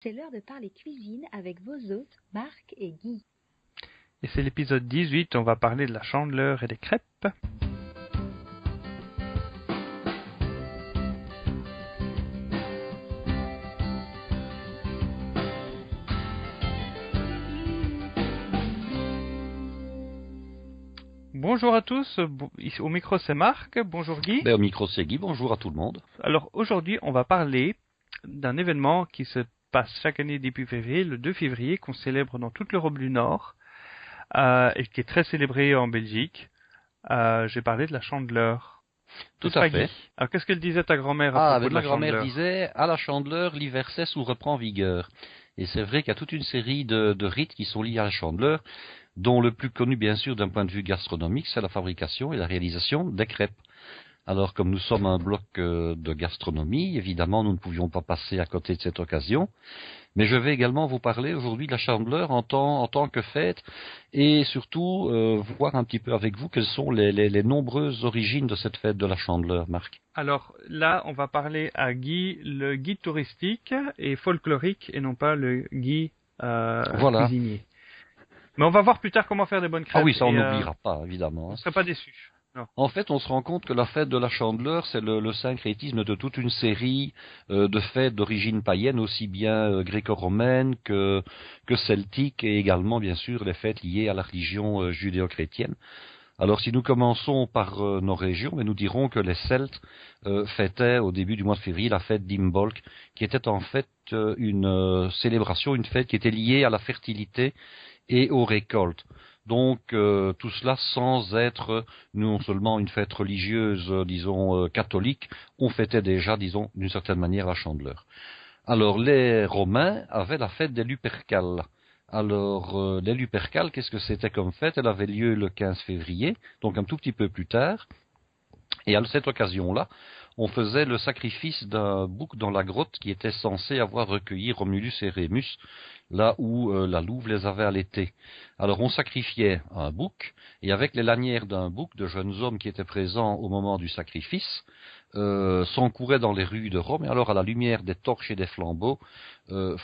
C'est l'heure de parler cuisine avec vos hôtes, Marc et Guy. Et c'est l'épisode 18, on va parler de la chandeleur et des crêpes. Bonjour à tous, au micro c'est Marc, bonjour Guy. Au micro c'est Guy, bonjour à tout le monde. Alors aujourd'hui on va parler d'un événement qui se passe chaque année début février, le 2 février, qu'on célèbre dans toute l'Europe du Nord et qui est très célébré en Belgique. J'ai parlé de la chandeleur. Tout à fait. Guy. Alors qu'est-ce qu'elle disait ta grand-mère à propos de la chandeleur? Ma grand-mère disait, à la chandeleur, l'hiver cesse ou reprend vigueur. Et c'est vrai qu'il y a toute une série de rites qui sont liés à la chandeleur, dont le plus connu, bien sûr, d'un point de vue gastronomique, c'est la fabrication et la réalisation des crêpes. Alors, comme nous sommes un bloc de gastronomie, évidemment, nous ne pouvions pas passer à côté de cette occasion. Mais je vais également vous parler aujourd'hui de la chandeleur en tant que fête et surtout voir un petit peu avec vous quelles sont les nombreuses origines de cette fête de la chandeleur, Marc. Alors là, on va parler à Guy, le guide touristique et folklorique et non pas le Guy cuisinier. Mais on va voir plus tard comment faire des bonnes crêpes. Ah oui, ça on n'oubliera pas, évidemment. On ne serait pas déçus. Non. En fait, on se rend compte que la fête de la chandeleur, c'est le syncrétisme de toute une série de fêtes d'origine païenne, aussi bien gréco-romaine que celtique, et également, bien sûr, les fêtes liées à la religion judéo-chrétienne. Alors, si nous commençons par nos régions, nous dirons que les Celtes fêtaient au début du mois de février la fête d'Imbolc, qui était en fait une célébration, une fête qui était liée à la fertilité et aux récoltes. Donc tout cela sans être non seulement une fête religieuse, catholique, on fêtait déjà, d'une certaine manière, la chandeleur. Alors les Romains avaient la fête des Lupercales. Alors les Lupercales, qu'est-ce que c'était comme fête? Elle avait lieu le 15 février, donc un tout petit peu plus tard. Et à cette occasion-là, on faisait le sacrifice d'un bouc dans la grotte qui était censé avoir recueilli Romulus et Rémus, là où la louve les avait allaités. Alors on sacrifiait un bouc, et avec les lanières d'un bouc, de jeunes hommes qui étaient présents au moment du sacrifice, s'encouraient dans les rues de Rome, et alors à la lumière des torches et des flambeaux,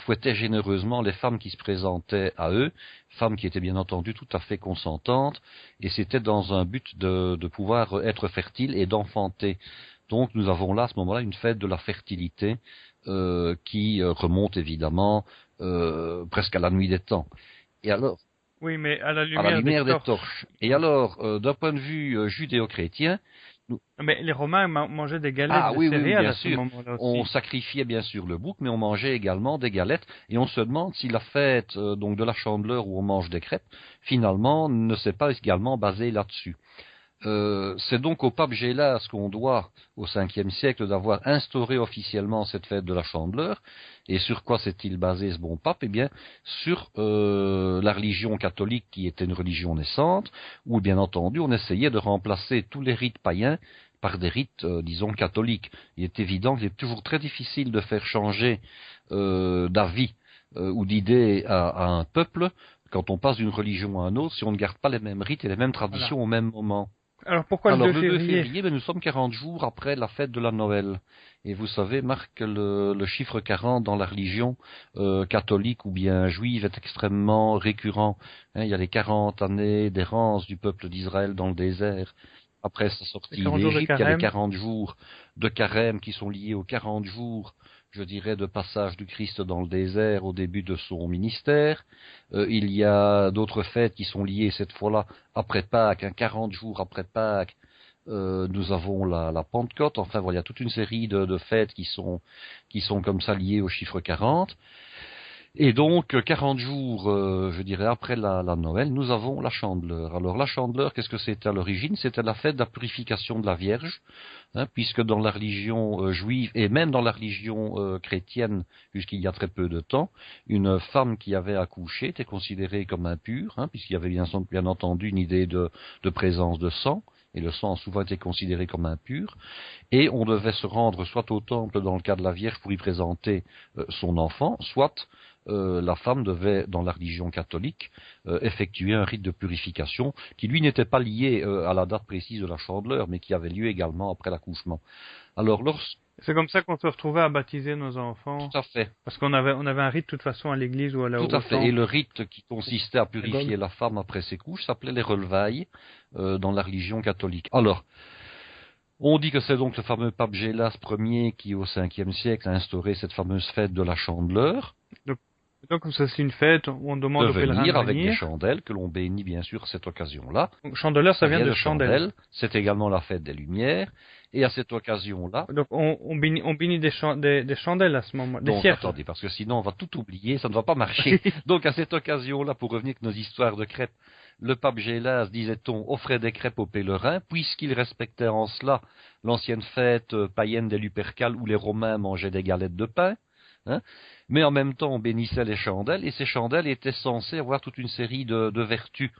fouettaient généreusement les femmes qui se présentaient à eux, femmes qui étaient bien entendu tout à fait consentantes, et c'était dans un but de pouvoir être fertile et d'enfanter. Donc nous avons là à ce moment-là une fête de la fertilité qui remonte évidemment presque à la nuit des temps. Et alors, oui, mais à la lumière des torches. Et alors, d'un point de vue judéo-chrétien, mais les Romains mangeaient des galettes de céréales à ce moment-là aussi. On sacrifiait bien sûr le bouc, mais on mangeait également des galettes. Et on se demande si la fête donc de la chandeleur où on mange des crêpes, finalement, ne s'est pas également basée là-dessus. C'est donc au pape Gélas qu'on doit, au Ve siècle, d'avoir instauré officiellement cette fête de la chandeleur. Et sur quoi s'est-il basé ce bon pape? Eh bien, sur la religion catholique qui était une religion naissante, où bien entendu on essayait de remplacer tous les rites païens par des rites, catholiques. Il est évident qu'il est toujours très difficile de faire changer d'avis ou d'idée à un peuple quand on passe d'une religion à une autre, si on ne garde pas les mêmes rites et les mêmes traditions au même moment. Alors pourquoi le 2 février nous sommes 40 jours après la fête de la Noël. Et vous savez, Marc, que le chiffre 40 dans la religion catholique ou bien juive est extrêmement récurrent. Il y a les 40 années d'errance du peuple d'Israël dans le désert. Après sa sortie d'Égypte, il y a les 40 jours de carême qui sont liés aux 40 jours, je dirais, de passage du Christ dans le désert au début de son ministère. Il y a d'autres fêtes qui sont liées cette fois-là après Pâques, 40 jours après Pâques. Nous avons la Pentecôte. Enfin voilà, il y a toute une série de fêtes qui sont comme ça liées au chiffre 40. Et donc, 40 jours, je dirais, après la Noël, nous avons la chandeleur. Alors, la chandeleur, qu'est-ce que c'était à l'origine? C'était la fête de la purification de la Vierge, puisque dans la religion juive, et même dans la religion chrétienne, jusqu'il y a très peu de temps, une femme qui avait accouché était considérée comme impure, puisqu'il y avait bien entendu une idée de présence de sang. Et le sang a souvent été considéré comme impur, et on devait se rendre soit au temple dans le cas de la Vierge pour y présenter son enfant, soit la femme devait, dans la religion catholique, effectuer un rite de purification qui, lui, n'était pas lié à la date précise de la chandeleur, mais qui avait lieu également après l'accouchement. Alors, C'est comme ça qu'on se retrouvait à baptiser nos enfants. Tout à fait. Parce on avait un rite de toute façon à l'église ou à la Tout à fait. Et le rite qui consistait à purifier la femme après ses couches s'appelait les relevailles dans la religion catholique. Alors, on dit que c'est donc le fameux pape Gélas Ier qui, au 5e siècle, a instauré cette fameuse fête de la Chandeleur. Donc, comme ça, c'est une fête où on demande de aux pèlerins venir de avec venir. des chandelles que l'on bénit bien sûr à cette occasion-là. Donc, Chandeleur, ça vient de chandelle. C'est également la fête des Lumières. Et à cette occasion-là... Donc on bénit des chandelles à ce moment, des donc, cierges. attendez, parce que sinon on va tout oublier, ça ne va pas marcher. Donc à cette occasion-là, pour revenir avec nos histoires de crêpes, le pape Gélas, disait-on, offrait des crêpes aux pèlerins, puisqu'il respectait en cela l'ancienne fête païenne des Lupercales où les Romains mangeaient des galettes de pain. Hein, mais en même temps on bénissait les chandelles, et ces chandelles étaient censées avoir toute une série de vertus.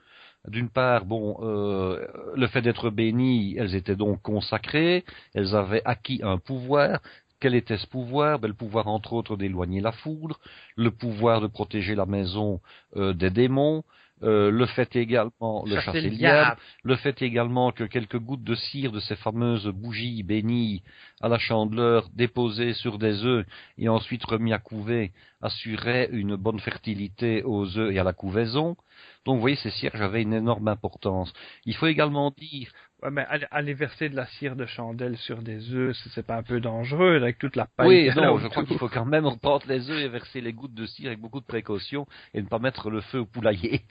D'une part, le fait d'être bénies, elles étaient donc consacrées, elles avaient acquis un pouvoir. Quel était ce pouvoir? Le pouvoir, entre autres, d'éloigner la foudre, le pouvoir de protéger la maison des démons, le fait également le chasser le diable, le fait également que quelques gouttes de cire de ces fameuses bougies bénies à la chandeleur déposées sur des œufs et ensuite remis à couver assuraient une bonne fertilité aux œufs et à la couvaison. Donc vous voyez, ces cierges avaient une énorme importance. Il faut également dire... Ouais, mais aller verser de la cire de chandelle sur des œufs, c'est pas un peu dangereux avec toute la paille? Oui, non, je crois qu'il faut quand même reprendre les œufs et verser les gouttes de cire avec beaucoup de précaution et ne pas mettre le feu au poulailler.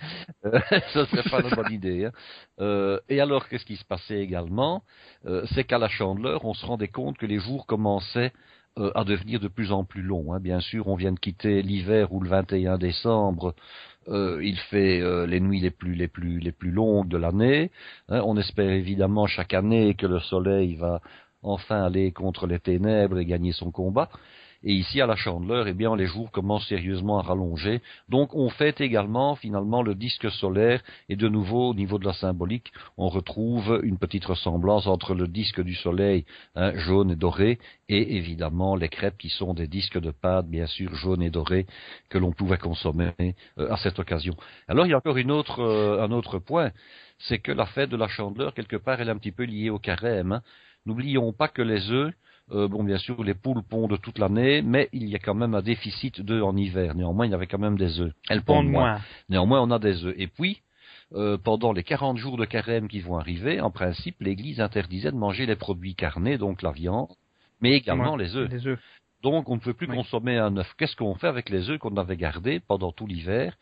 Ça serait pas une bonne idée. Hein. Et alors, qu'est-ce qui se passait également? C'est qu'à la Chandeleur, on se rendait compte que les jours commençaient à devenir de plus en plus longs. Hein. Bien sûr, on vient de quitter l'hiver où le 21 décembre... il fait les nuits les plus longues de l'année. Hein, on espère évidemment chaque année que le soleil va enfin aller contre les ténèbres et gagner son combat. Et ici, à la Chandeleur, eh bien, les jours commencent sérieusement à rallonger. Donc, on fête également, finalement, le disque solaire. Et de nouveau, au niveau de la symbolique, on retrouve une petite ressemblance entre le disque du soleil, hein, jaune et doré, et évidemment les crêpes qui sont des disques de pâte, bien sûr, jaunes et dorés, que l'on pouvait consommer à cette occasion. Alors, il y a encore un autre point, c'est que la fête de la Chandeleur, quelque part, elle est un petit peu liée au carême. Hein. N'oublions pas que les œufs, bien sûr, les poules pondent toute l'année, mais il y a quand même un déficit d'œufs en hiver. Néanmoins, il y avait quand même des œufs. Elles pondent moins. Néanmoins, on a des œufs. Et puis, pendant les 40 jours de carême qui vont arriver, en principe, l'Église interdisait de manger les produits carnés, donc la viande, mais également les œufs. Donc, on ne peut plus consommer un œuf. Qu'est-ce qu'on fait avec les œufs qu'on avait gardés pendant tout l'hiver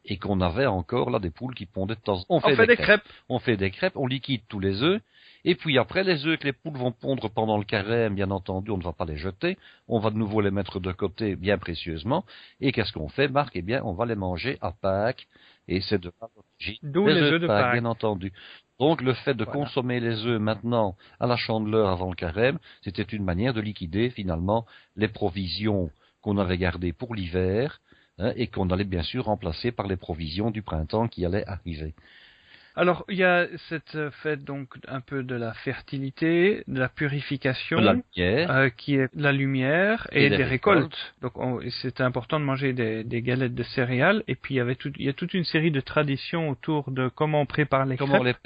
et qu'on avait encore là des poules qui pondaient de temps en temps? On fait des crêpes. On fait des crêpes, on liquide tous les œufs. Et puis après, les œufs que les poules vont pondre pendant le carême, bien entendu, on ne va pas les jeter. On va de nouveau les mettre de côté bien précieusement. Et qu'est-ce qu'on fait, Marc? Eh bien, on va les manger à Pâques. Et c'est de l'origine d'où les œufs de Pâques, bien entendu. Donc, le fait de consommer les œufs maintenant à la Chandeleur avant le carême, c'était une manière de liquider finalement les provisions qu'on avait gardées pour l'hiver, hein, et qu'on allait bien sûr remplacer par les provisions du printemps qui allaient arriver. Alors, il y a cette fête donc un peu de la fertilité, de la purification, de la lumière, qui est la lumière et des récoltes. Donc, c'était important de manger des galettes de céréales. Et puis, il y a toute une série de traditions autour de comment on prépare les crêpes,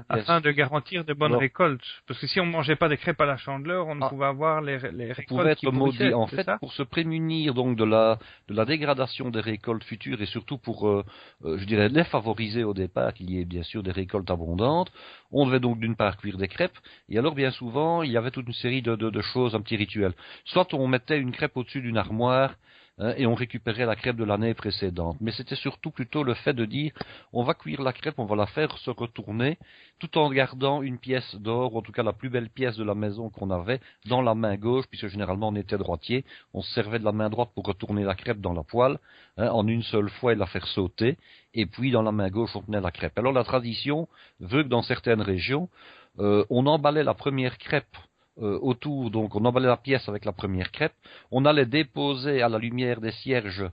afin de garantir de bonnes récoltes. Parce que si on mangeait pas des crêpes à la Chandeleur, on ne pouvait avoir les récoltes pouvait être qui pourrissaient. En fait, pour se prémunir donc de la dégradation des récoltes futures et surtout pour, je dirais, les favoriser au départ, qu'il y ait bien sûr des récoltes abondantes. On devait donc d'une part cuire des crêpes, et alors bien souvent il y avait toute une série de choses, un petit rituel. Soit on mettait une crêpe au-dessus d'une armoire, hein, et on récupérait la crêpe de l'année précédente. Mais c'était surtout plutôt le fait de dire, on va cuire la crêpe, on va la faire se retourner, tout en gardant une pièce d'or, ou en tout cas la plus belle pièce de la maison qu'on avait, dans la main gauche, puisque généralement on était droitier. On se servait de la main droite pour retourner la crêpe dans la poêle, hein, en une seule fois et la faire sauter, et puis dans la main gauche on tenait la crêpe. Alors la tradition veut que dans certaines régions, on emballait la première crêpe autour, donc on emballait la pièce avec la première crêpe, on allait déposer à la lumière des cierges,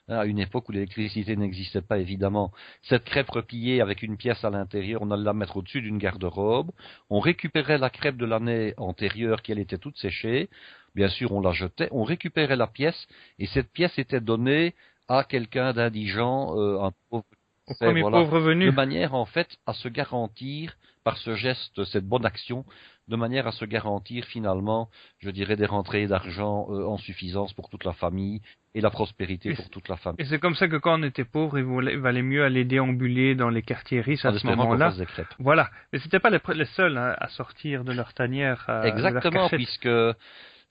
hein, à une époque où l'électricité n'existait pas évidemment, cette crêpe repliée avec une pièce à l'intérieur, on allait la mettre au-dessus d'une garde-robe, on récupérait la crêpe de l'année antérieure qui elle était toute séchée, bien sûr on la jetait, on récupérait la pièce, et cette pièce était donnée à quelqu'un d'indigent, un pauvre, pauvre venu, de manière en fait à se garantir par ce geste, cette bonne action, de manière à se garantir finalement, je dirais, des rentrées d'argent en suffisance pour toute la famille et la prospérité pour toute la famille. Et c'est comme ça que quand on était pauvre, il valait mieux aller déambuler dans les quartiers riches En à ce espérant qu'on moment-là. fasse des crêpes. Voilà, mais c'était pas les seuls à sortir de leur tanière. De leur Exactement, cachette. puisque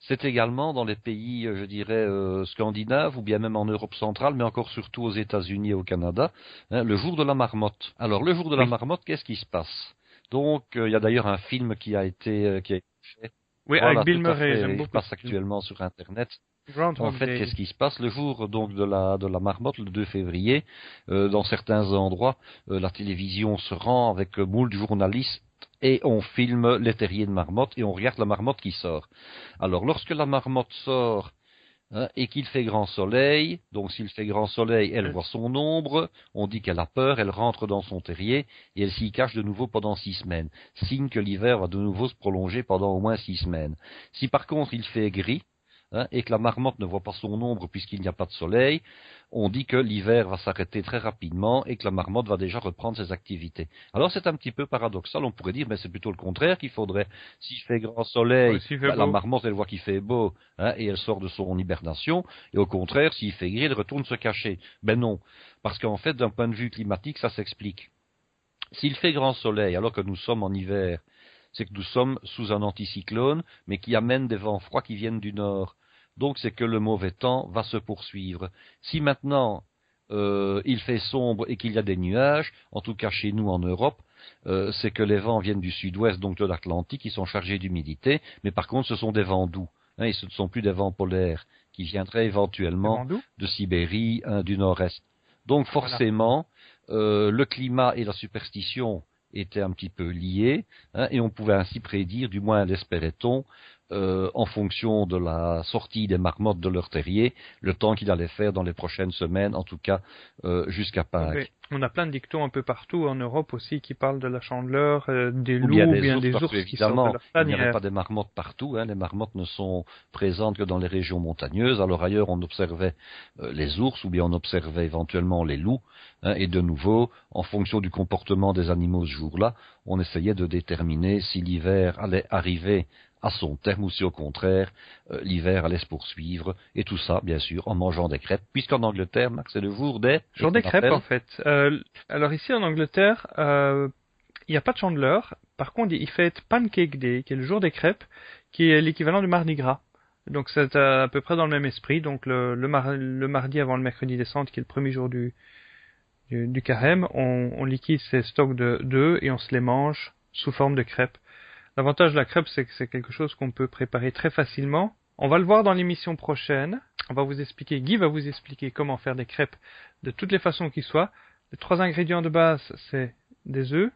c'est également dans les pays, je dirais, scandinaves ou bien même en Europe centrale, mais encore surtout aux États-Unis et au Canada, hein, le jour de la marmotte. Alors le jour de la marmotte, qu'est-ce qui se passe? Donc il y a d'ailleurs un film qui a été fait. Oui, Voilà, avec Bill tout à Murray, fait, j'aime il beaucoup. passe actuellement sur Internet. Groundhog En fait, Day. qu'est-ce qui se passe le jour donc de la marmotte, le 2 février, dans certains endroits, la télévision se rend avec moult journalistes et on filme les terriers de marmotte et on regarde la marmotte qui sort. Alors, lorsque la marmotte sort hein, et qu'il fait grand soleil, donc s'il fait grand soleil, elle voit son ombre, on dit qu'elle a peur, elle rentre dans son terrier et elle s'y cache de nouveau pendant 6 semaines, signe que l'hiver va de nouveau se prolonger pendant au moins 6 semaines. Si par contre il fait gris, hein, et que la marmotte ne voit pas son ombre puisqu'il n'y a pas de soleil, on dit que l'hiver va s'arrêter très rapidement et que la marmotte va déjà reprendre ses activités. Alors c'est un petit peu paradoxal, on pourrait dire, mais c'est plutôt le contraire qu'il faudrait. S'il fait grand soleil, Ouais, s'il fait la beau. marmotte elle voit qu'il fait beau, hein, et elle sort de son hibernation, et au contraire, s'il fait gris, elle retourne se cacher. Ben non, parce qu'en fait, d'un point de vue climatique, ça s'explique. S'il fait grand soleil alors que nous sommes en hiver, c'est que nous sommes sous un anticyclone, mais qui amène des vents froids qui viennent du nord. Donc c'est que le mauvais temps va se poursuivre. Si maintenant il fait sombre et qu'il y a des nuages, en tout cas chez nous en Europe, c'est que les vents viennent du sud-ouest, donc de l'Atlantique, qui sont chargés d'humidité, mais par contre ce sont des vents doux, hein, et ce ne sont plus des vents polaires, qui viendraient éventuellement Vendou. de Sibérie, hein, du nord-est. Donc forcément, le climat et la superstition étaient un petit peu liés, hein, et on pouvait ainsi prédire, du moins l'espérait-on, en fonction de la sortie des marmottes de leur terrier, le temps qu'il allait faire dans les prochaines semaines, en tout cas jusqu'à Pâques. Oui. On a plein de dictons un peu partout en Europe aussi qui parlent de la chandeleur, des Ou loups, bien ou des bien ours, des parce ours qui sortent de qu'évidemment, leur il n'y avait tanière. pas des marmottes partout, hein, les marmottes ne sont présentes que dans les régions montagneuses, alors ailleurs on observait les ours, ou bien on observait éventuellement les loups, hein, et de nouveau, en fonction du comportement des animaux ce jour-là, on essayait de déterminer si l'hiver allait arriver à son terme ou si au contraire l'hiver allait se poursuivre, et tout ça bien sûr en mangeant des crêpes, puisqu'en Angleterre, Max, c'est le jour des... Jour des qu'on crêpes appelle- en fait. Alors ici en Angleterre, il n'y a pas de chandeleur. Par contre, il fête Pancake Day, qui est le jour des crêpes, qui est l'équivalent du Mardi Gras. Donc c'est à peu près dans le même esprit. Donc le mardi avant le mercredi des Cendres, qui est le premier jour du carême, on liquide ses stocks d'œufs et on se les mange sous forme de crêpes. L'avantage de la crêpe, c'est que c'est quelque chose qu'on peut préparer très facilement. On va le voir dans l'émission prochaine. Guy va vous expliquer comment faire des crêpes de toutes les façons qui soient. Les 3 ingrédients de base, c'est des œufs,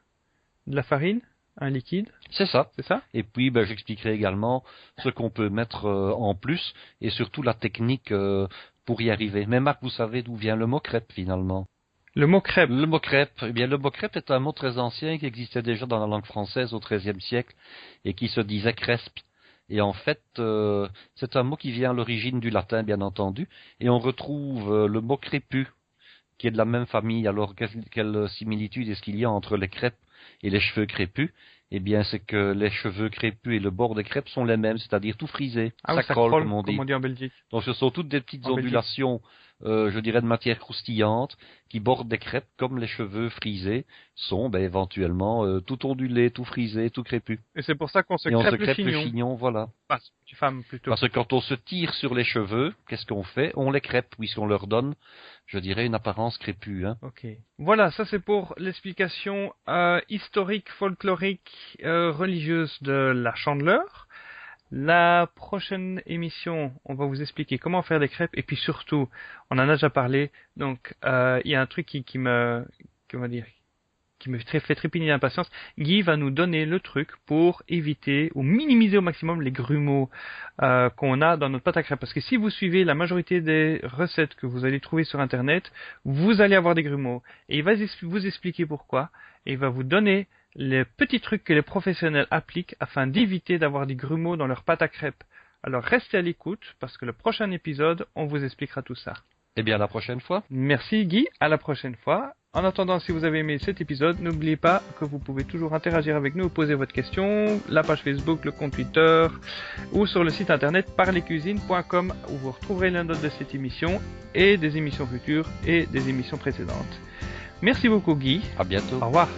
de la farine, un liquide, C'est ça. c'est ça? Et puis, j'expliquerai également ce qu'on peut mettre en plus et surtout la technique pour y arriver. Mais Marc, vous savez d'où vient le mot crêpe finalement? Le mot crêpe. Le mot crêpe, eh bien, le mot crêpe est un mot très ancien qui existait déjà dans la langue française au XIIIe siècle et qui se disait crespe. Et en fait, c'est un mot qui vient à l'origine du latin, bien entendu, et on retrouve le mot crépu, qui est de la même famille. Alors, quelle similitude est-ce qu'il y a entre les crêpes et les cheveux crépus? Eh bien, c'est que les cheveux crépus et le bord des crêpes sont les mêmes, c'est-à-dire tout frisé. Ah oui, ça colle, crolle, comme on dit. en Belgique. Donc, ce sont toutes des petites En Belgique. ondulations, je dirais, de matière croustillante, qui bordent des crêpes, comme les cheveux frisés sont, éventuellement, tout ondulés, tout frisés, tout crépus. Et c'est pour ça qu'on se Et on se crêpe le crêpe le chignon. chignon, voilà. Pas, petite femme plutôt. Parce que quand on se tire sur les cheveux, qu'est-ce qu'on fait? On les crêpe, puisqu'on leur donne, je dirais, une apparence crépue, hein. Ok. Voilà, ça c'est pour l'explication historique, folklorique, religieuse de la chandeleur. La prochaine émission, on va vous expliquer comment faire des crêpes et puis surtout, on en a déjà parlé. Donc, il y a un truc qui me fait trépigner d'impatience. Guy va nous donner le truc pour éviter ou minimiser au maximum les grumeaux qu'on a dans notre pâte à crêpes. Parce que si vous suivez la majorité des recettes que vous allez trouver sur Internet, vous allez avoir des grumeaux. Et il va vous expliquer pourquoi. Et il va vous donner les petits trucs que les professionnels appliquent afin d'éviter d'avoir des grumeaux dans leur pâte à crêpes. Alors restez à l'écoute parce que le prochain épisode, on vous expliquera tout ça. Eh bien, à la prochaine fois. Merci Guy, à la prochaine fois. En attendant, si vous avez aimé cet épisode, n'oubliez pas que vous pouvez toujours interagir avec nous, poser votre question, la page Facebook, le compte Twitter, ou sur le site internet parlescuisines.com où vous retrouverez les notes de cette émission et des émissions futures et des émissions précédentes. Merci beaucoup Guy. À bientôt. Au revoir.